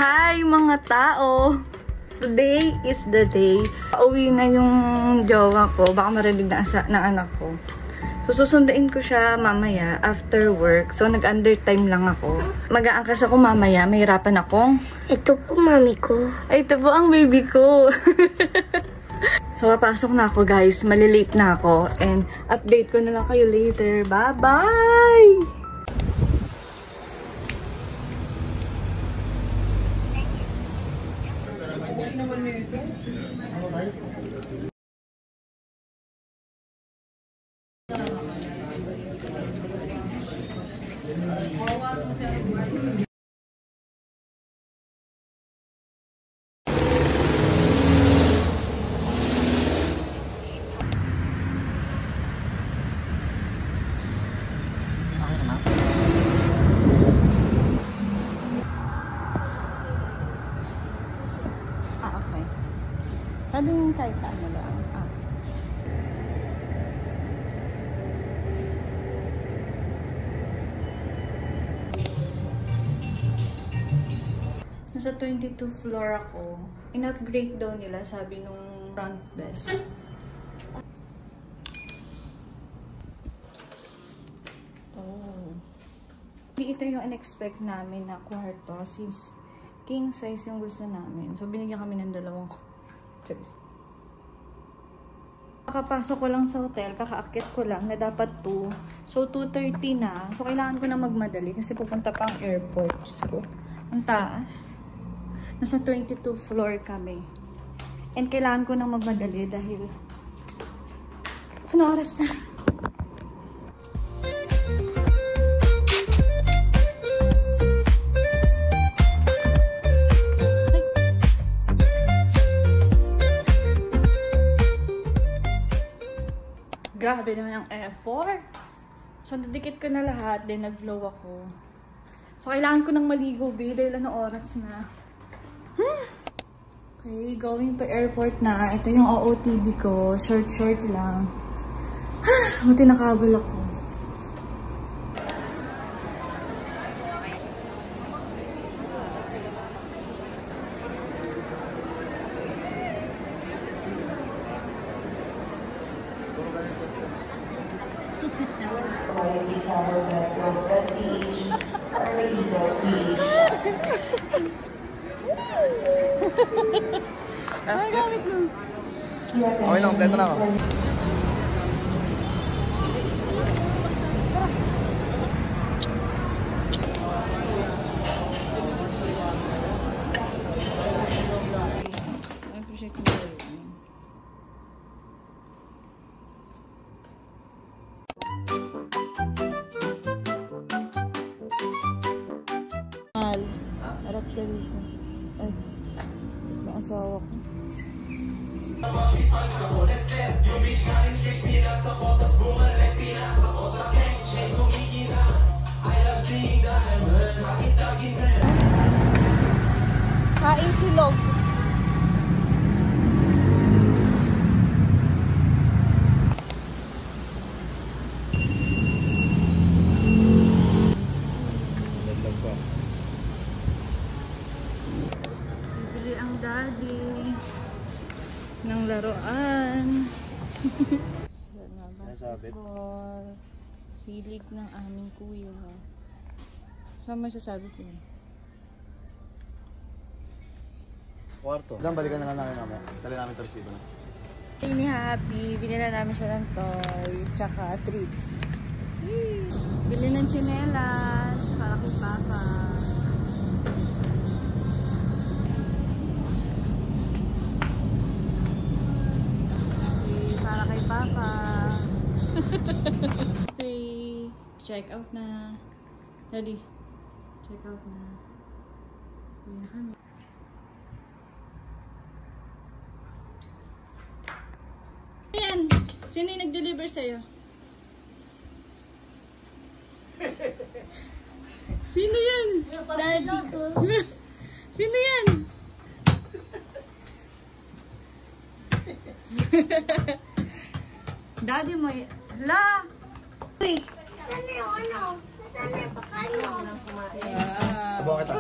Hi mga tao! Today is the day. Pauwi na yung jowa ko. Baka marinig na ng anak ko. So, susundain ko siya mamaya after work. So, nag-undertime lang ako. Mag-aangkas ako mamaya. Mahirapan akong... Ito po, mami ko. Ay, ito po ang baby ko. So, papasok na ako, guys. Malilate na ako. And, update ko na lang kayo later. Bye-bye! Okay. Tanungin tayo sa ano lang. Nasa 22 floor ako. In-upgrade daw nila, sabi nung front desk. Oh. Ito yung in-expect namin na kwarto since king size yung gusto namin. So, binigyan kami ng dalawang choice. Kakapasok ko lang sa hotel, kakaakit ko lang na dapat 2. So, 2:30 na. So, kailangan ko na magmadali kasi pupunta pa ang airport. So, ang taas. Nasa 22 floor kami. And kailangan ko na magmadali dahil ano oras na? Grabe naman ang effort. So, nadikit ko na lahat. Then, nag-blow ako. So, kailangan ko nang maligo, dahil ano oras na. Okay, going to airport na. Ito yung OOTD ko. Short lang. Buti nakabal ako. Ay, gamit mo. Okay na, kompleto na ako. I-appreciate mo yun. Mahal. Harap ka dito. Ay. Ang asawa ko. Kain silog. Bibili ang daddy ng laruan. Basketball. Hilig ng aming kuya. Saan masasabi ko yun? Kwarto. Diyan, balikan na lang namin namin. Dali namin ito resibo na. Ni Happy, binila namin siya ng toy, tsaka treats. Bili ng tsinelas para kay Papa. Para kay Papa. Okay, check out na. Ready? Check out na. Uwi na kami. Ayan! Sino yung nag-deliver sa'yo? Sino yan? Daddy ko. Sino yan? Daddy mo yan. Hala! Saan yung ano? Saan yung pakano? Sabaw kita.